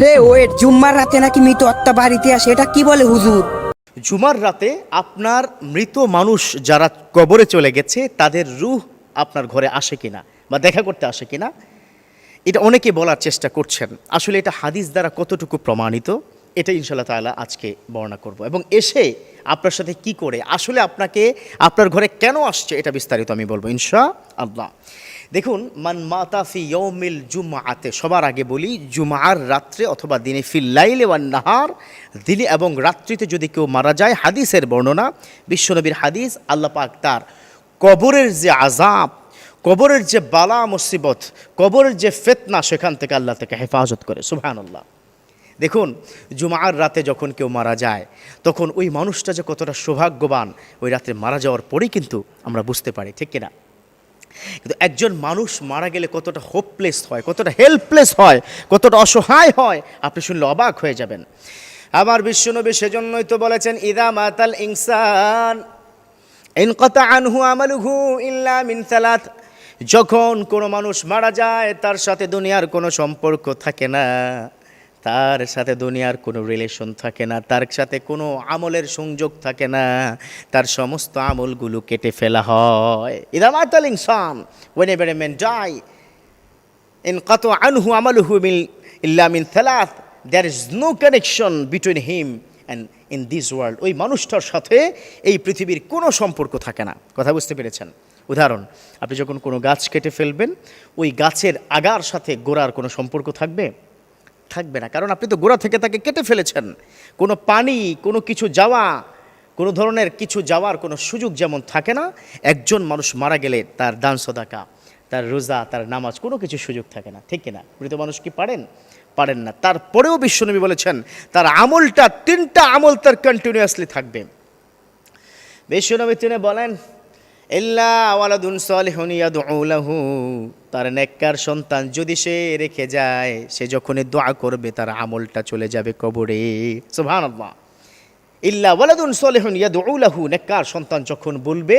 হে wait, জুম্মার রাতে নাকি মৃত আত্মা বাড়িতে আসে, এটা কি বলে হুজুর? জুমার রাতে আপনার মৃত মানুষ যারা কবরে চলে গেছে তাদের রূহ আপনার ঘরে আসে কিনা বা দেখা করতে আসে কিনা, এটা অনেকে বলার চেষ্টা করছেন। আসলে এটা হাদিস দ্বারা কতটুকু প্রমাণিত, এটা ইনশাআল্লাহ তাআলা আজকে বর্ণনা করব, এবং এসে আপনার সাথে কি করে আসলে আপনাকে আপনার ঘরে কেন আসছে এটা বিস্তারিত আমি বলবো ইনশাআল্লাহ। দেখুন, মান মাতা ফি ইয়াউমিল জুমআতে, সবার আগে বলি জুমার রাত্রে অথবা দিনে, ফিল লাইলি ওয়ান নাহার, দিনে এবং রাত্রিতে যদি কেউ মারা যায়, হাদিসের বর্ণনা, বিশ্বনবীর হাদিস, আল্লাহ পাক তার কবরের যে আযাব, কবরের যে বালা মুসিবত, কবরের যে ফিতনা, সেখান থেকে আল্লাহ তাকে হেফাজত করে। সুবহানাল্লাহ। দেখুন, জুমার রাতে যখন কেউ মারা যায় তখন ওই মানুষটা যে কতটা সৌভাগ্যবান, ওই রাতে মারা যাওয়ার পরেই কিন্তু আমরা বুঝতে পারি, ঠিক কিনা? কিন্তু একজন মানুষ মারা গেলে কতটা হোপলেস হয়, কতটা হেল্পলেস হয়, কতটা অসহায় হয়, আপনি শুনলে অবাক হয়ে যাবেন। আমার বিশ্বনবী সেজন্যই তো বলেছেন, ইদা মাতাল ইনসান ইনকাতা আনহু আমালুহু ইল্লা মিন সালাত, যখন কোনো মানুষ মারা যায় তার সাথে দুনিয়ার কোনো সম্পর্ক থাকে না, তার সাথে দুনিয়ার কোনো রিলেশন থাকে না, তার সাথে কোনো আমলের সংযোগ থাকে না, তার সমস্ত আমলগুলো কেটে ফেলা হয়। ইদা মাতাল ইনসান, whenever a man die ইনকাতা আনহু আমালুহু ইল্লা মিন সালাত, there is no connection between him and in this world, ওই মানুষটার সাথে এই পৃথিবীর কোনো সম্পর্ক থাকে না। কথা বুঝতে পেরেছেন? উদাহরণ, আপনি যখন কোনো গাছ কেটে ফেলবেন, ওই গাছের আগার সাথে গোড়ার কোনো সম্পর্ক থাকবে? থাকবে না, কারণ আপনি তো গোড়া থেকে তাকে কেটে ফেলেছেন। কোনো পানি, কোনো কিছু যাওয়া, কোনো ধরনের কিছু যাওয়ার কোনো সুযোগ যেমন থাকে না, একজন মানুষ মারা গেলে তার দান সদাকা, তার রোজা, তার নামাজ, কোনো কিছু সুযোগ থাকে না, ঠিক কিনা? মৃত মানুষ কি পারেন? পারেন না। তারপরেও বিশ্বনবী বলেছেন তার আমলটা, তিনটা আমল তার কন্টিনিউয়াসলি থাকবে। বিশ্বনবী তিনি বলেন, ইল্লা ওয়ালাদুন সালিহুন ইয়াদউ লাহু, তার নেককার সন্তান যদি সে রেখে যায়, সে যখনই দোয়া করবে তার আমলটা চলে যাবে কবরে। সুবহানাল্লাহ। ইল্লা ওয়ালাদুন সালিহুন ইয়াদউ লাহু, নেককার সন্তান যখন বলবে,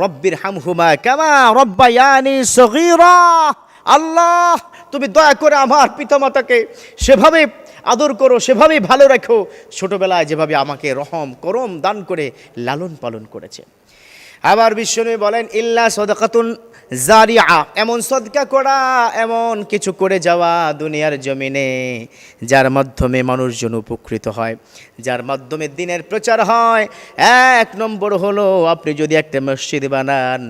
রব্বির হামহুমা কামা রব্বায়ানি সগীরা, আল্লাহ তুমি দয়া করে আমার পিতামাতাকে সেভাবে আদর করো, সেভাবেই ভালো রাখো, ছোটবেলায় যেভাবে আমাকে রহম করম দান করে লালন পালন করেছে। আবার বিশ্বনবী বলেন, ইল্লা সাদাকাতুন জারিয়া, এমন সদকা করা, এমন কিছু করে যাওয়া দুনিয়ার জমিনে যার মাধ্যমে মানুষজন উপকৃত হয়, যার মাধ্যমে দিনের প্রচার হয়। এক নম্বর হলো, আপনি যদি একটা মসজিদ বানান,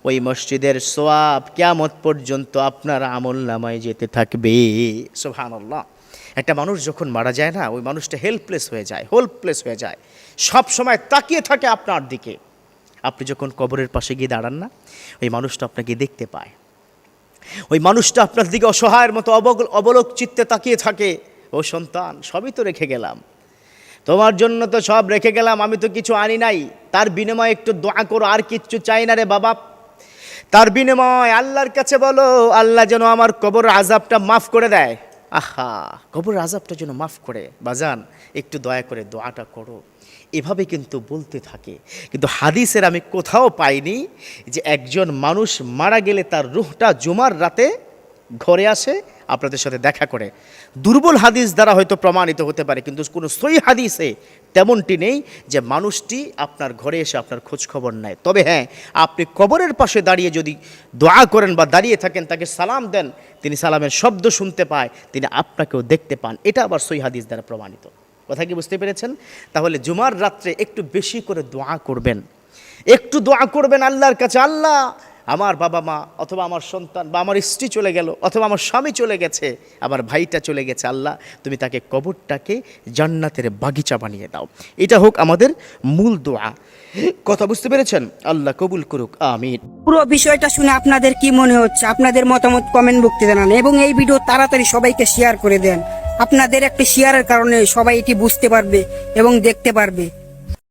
ওই মসজিদের সওয়াব কিয়ামত পর্যন্ত আপনার আমলনামায় যেতে থাকবে। সুবহানাল্লাহ। একটা মানুষ যখন মারা যায় না, ওই মানুষটা হেল্পলেস হয়ে যায়, হোপলেস হয়ে যায়, সব সময় তাকিয়ে থাকে আপনার দিকে। আপনি যখন কবরের পাশে গিয়ে দাঁড়ান না, ওই মানুষটা আপনাকে দেখতে পায়, ওই মানুষটা আপনার দিকে অসহায়ের মতো অবলোক চিত্তে তাকিয়ে থাকে। ও সন্তান, সবই তো রেখে গেলাম, তোমার জন্য তো সব রেখে গেলাম, আমি তো কিছু আনি নাই, তার বিনিময়ে একটু দোয়া করো, আর কিচ্ছু চাই না রে বাবা। তার বিনিময় আল্লাহর কাছে বলো, আল্লাহ যেন আমার কবর আযাবটা মাফ করে দেয়। আহা, কবর আযাবটা যেন মাফ করে, বাজান একটু দয়া করে দোয়াটা করো। এভাবে কিন্তু বলতে থাকে। কিন্তু হাদিসের আমি কোথাও পাইনি যে একজন মানুষ মারা গেলে তার রূহটা জুমার রাতে ঘরে আসে, আপনাদের সাথে দেখা করে। দুর্বল হাদিস দ্বারা হয়তো প্রমাণিত হতে পারে, কিন্তু কোনো সহিহ হাদিসে তেমনটি নেই যে মানুষটি আপনার ঘরে এসে আপনার খোঁজ খবর নেয়। তবে হ্যাঁ, আপনি কবরের পাশে দাঁড়িয়ে যদি দোয়া করেন বা দাঁড়িয়ে থাকেন, তাকে সালাম দেন, তিনি সালামের শব্দ শুনতে পায়, তিনি আপনাকেও দেখতে পান। এটা আবার সহিহ হাদিস দ্বারা প্রমাণিত। কথা কি বুঝতে পেরেছেন? তাহলে জুমার রাত্রে একটু বেশি করে দোয়া করবেন, একটু দোয়া করবেন আল্লাহর কাছে, আল্লাহ আমার বাবা মা অথবা আমার সন্তান বা আমার স্ত্রী চলে গেল, অথবা আমার স্বামী চলে গেছে, আমার ভাইটা চলে গেছে, আল্লাহ তুমি তাকে কবরটাকে জান্নাতের বাগিচা বানিয়ে দাও। এটা হোক আমাদের মূল দোয়া। কথা বুঝতে পেরেছেন? আল্লাহ কবুল করুক, আমিন। পুরো বিষয়টা শুনে আপনাদের কি মনে হচ্ছে? আপনাদের মতামত কমেন্ট বক্সে জানান, এবং এই ভিডিও তাড়াতাড়ি সবাইকে শেয়ার করে দেন। আপনাদের একটা শেয়ারের কারণে সবাই এটি বুঝতে পারবে এবং দেখতে পারবে।